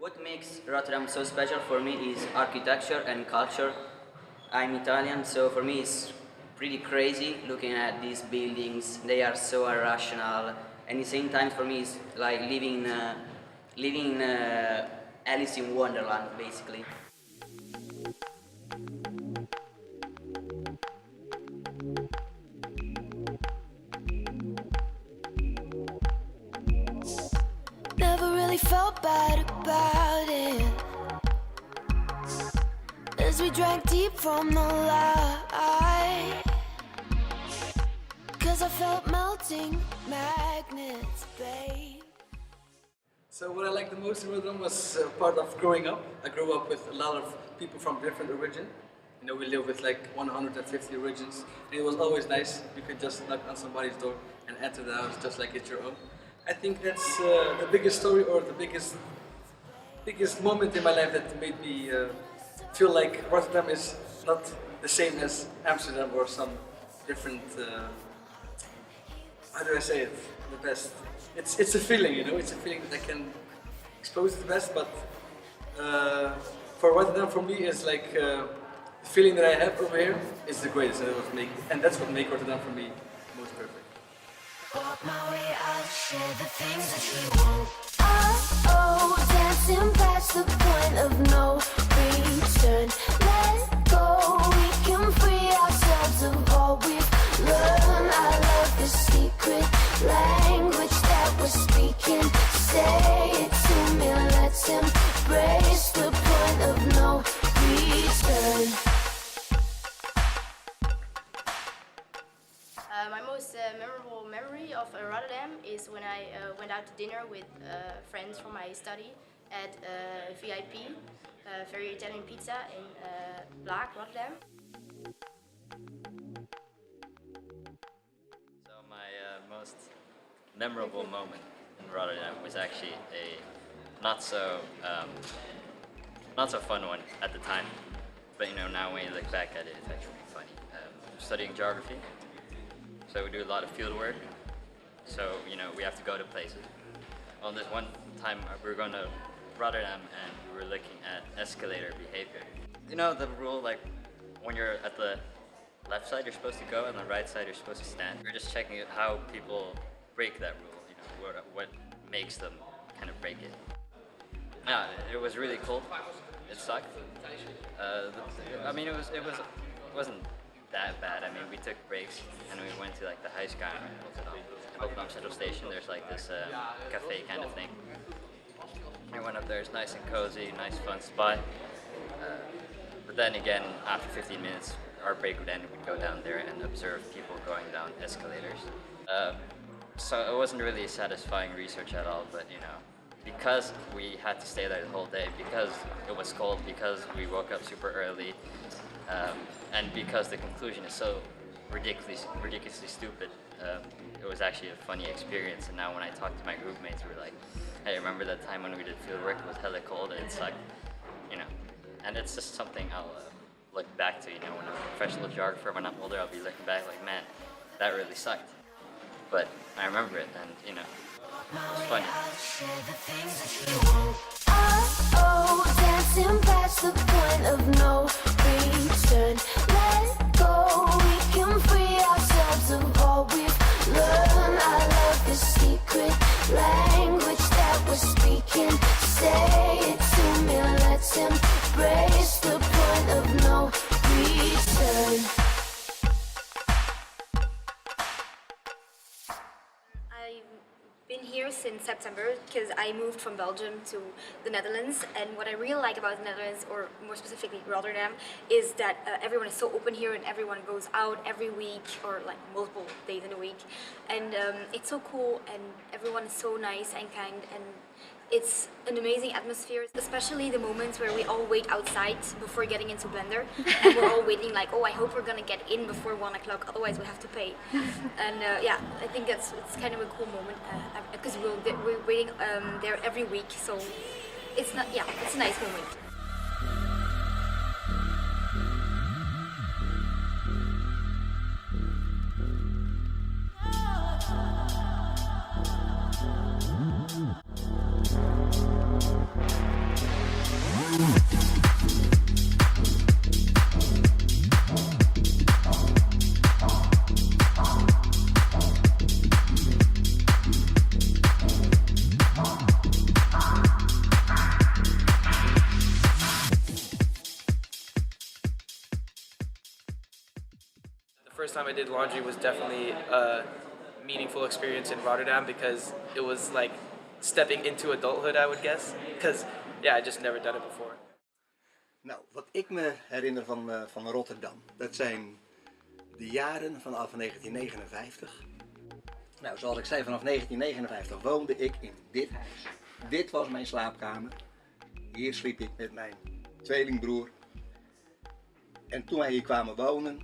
What makes Rotterdam so special for me is architecture and culture. I'm Italian, so for me it's pretty crazy looking at these buildings. They are so irrational, and at the same time for me it's like living in Alice in Wonderland, basically. Never really felt bad about it, as we drank deep from the light, 'cause I felt melting magnets, babe. So what I liked the most in Rotterdam was part of growing up. I grew up with a lot of people from different origin. You know, we live with like 150 origins. And it was always nice. You could just knock on somebody's door and enter the house just like it's your own. I think that's the biggest story, or the biggest moment in my life that made me feel like Rotterdam is not the same as Amsterdam or some different, how do I say it, the best. It's a feeling, you know, it's a feeling that I can expose the best, but for Rotterdam, for me, is like the feeling that I have over here is the greatest, and that's what makes Rotterdam for me most perfect. Walk my way, I'll share the things that you want. Oh, dancing past the point of no return. Let go, we can free ourselves of all we've learned. I love the secret language that we're speaking. Say it to me, let's embrace the point of no return. My most memorable memory of Rotterdam is when I went out to dinner with friends from my study at VIP, very Italian pizza in Blaak, Rotterdam. So my most memorable moment in Rotterdam was actually a not so fun one at the time, but you know, now when you look back at it, it's actually funny. Studying geography. So we do a lot of field work, so you know, we have to go to places. Well, this one time we were going to Rotterdam and we were looking at escalator behavior. You know the rule, like when you're at the left side you're supposed to go and the right side you're supposed to stand. We're just checking how people break that rule, you know, what makes them kind of break it. Yeah, it was really cool. It sucked. I mean, it wasn't that bad. I mean, we took breaks and we went to like the Huiskamer in Rotterdam Central Station. There's like this cafe kind of thing. We went up there. It's nice and cozy, nice fun spot. But then again, after 15 minutes, our break would end. We'd go down there and observe people going down escalators. So it wasn't really satisfying research at all. But you know, because we had to stay there the whole day, because it was cold, because we woke up super early. And because the conclusion is so ridiculously stupid, it was actually a funny experience. And now when I talk to my group mates, we're like, hey, remember that time when we did field work? It was hella cold and it sucked, you know. And it's just something I'll look back to, you know, when I'm a professional geographer, when I'm older, I'll be looking back like, man, that really sucked. But I remember it, and you know, it's funny. Oh, dancing past the point of no return. Let go, we can free ourselves of all we've learned. I love the secret language that we're speaking. Say it to me, let's embrace the point of no return. I've been here since September because I moved from Belgium to the Netherlands, and what I really like about the Netherlands, or more specifically Rotterdam, is that everyone is so open here and everyone goes out every week or like multiple days in a week, and it's so cool and everyone is so nice and kind, and it's an amazing atmosphere, especially the moments where we all wait outside before getting into Blender and we're all waiting like, oh, I hope we're gonna get in before 1 o'clock, otherwise we have to pay. And yeah, I think it's kind of a cool moment because we're waiting there every week, so it's not, yeah, it's a nice moment. time I did laundry was definitely a meaningful experience in Rotterdam because it was like stepping into adulthood, I would guess. Because yeah, I just never done it before. Nou, wat ik me herinner van Rotterdam, dat zijn de jaren vanaf 1959. Nou, zoals ik zei, vanaf 1959 woonde ik in dit huis. Dit was mijn slaapkamer. Hier sliep ik met mijn tweelingbroer. En toen wij hier kwamen wonen,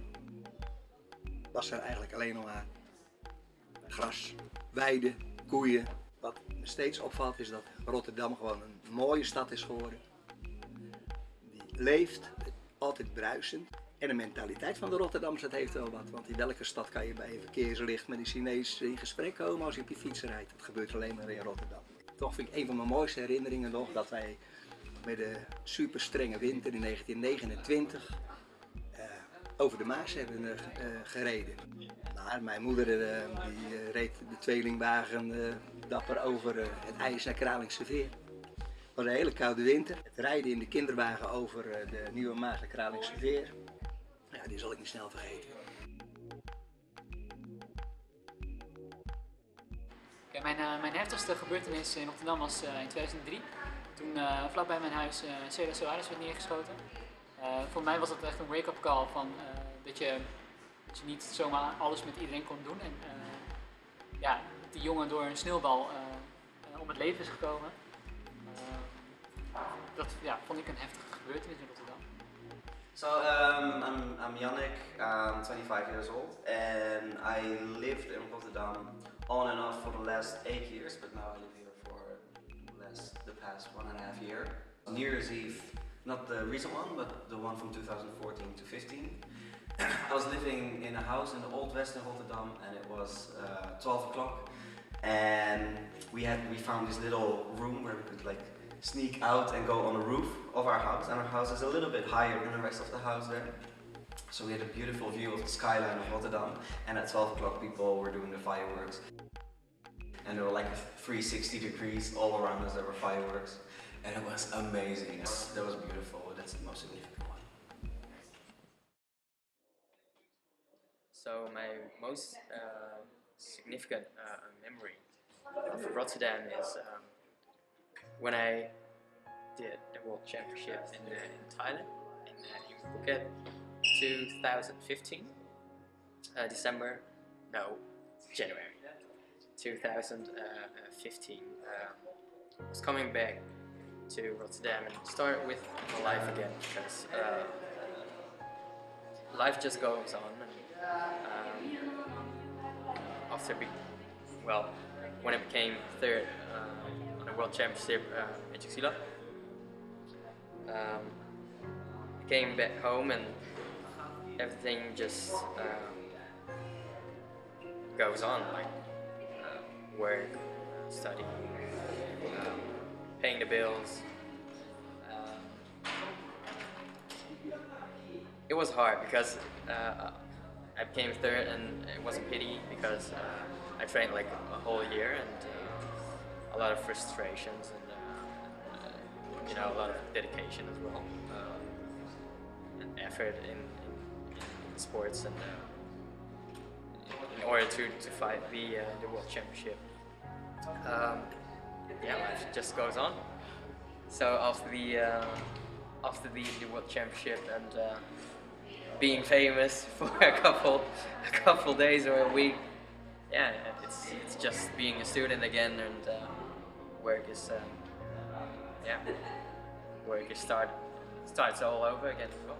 was er eigenlijk alleen nog maar gras, weiden, koeien. Wat me steeds opvalt is dat Rotterdam gewoon een mooie stad is geworden. Die leeft, altijd bruisend. En de mentaliteit van de Rotterdammers, dat heeft wel wat. Want in welke stad kan je bij een verkeerslicht met een Chinees in gesprek komen als je op je fiets rijdt? Dat gebeurt alleen maar in Rotterdam. Toch vind ik een van mijn mooiste herinneringen nog dat wij met de super strenge winter in 1929 over de Maas hebben gereden. Maar mijn moeder die reed de tweelingwagen dapper over het ijs naar Kralingse Veer. Het was een hele koude winter. Het rijden in de kinderwagen over de Nieuwe Maas naar Kralingse Veer, ja, die zal ik niet snel vergeten. Okay, mijn heftigste gebeurtenis in Rotterdam was in 2003. Toen vlakbij mijn huis Sara werd neergeschoten. Voor mij was dat echt een wake-up call van dat je niet zomaar alles met iedereen kon doen. En ja, die jongen door een sneeuwbal om het leven is gekomen. Dat ja, vond ik een heftige gebeurtenis in Rotterdam. So I'm Yannick, I'm 25 years old, and I lived in Rotterdam on and off for the last 8 years, but now I live here for the past 1.5 years. New Year's Eve, not the recent one, but the one from 2014 to 15. I was living in a house in the Old West in Rotterdam, and it was 12 o'clock, and we found this little room where we could like sneak out and go on the roof of our house, and our house is a little bit higher than the rest of the house there. So we had a beautiful view of the skyline of Rotterdam, and at 12 o'clock people were doing the fireworks. And there were like 360 degrees all around us, there were fireworks, and it was amazing. That was beautiful, that's the most significant one. So my most significant memory of Rotterdam is when I did the World Championship in Thailand in Phuket 2015 January 2015. I was coming back to Rotterdam and started with my life again because life just goes on. And, when I became third on the World Championship in Jaxila, I came back home and everything just goes on, like work, study, paying the bills. It was hard because I became third, and it was a pity because I trained like a whole year, and a lot of frustrations and a lot of dedication as well, and effort in sports, and in order to fight the World Championship. Life just goes on. So after the World Championship and being famous for a couple days or a week, yeah, it's just being a student again, and work is starts all over again as well.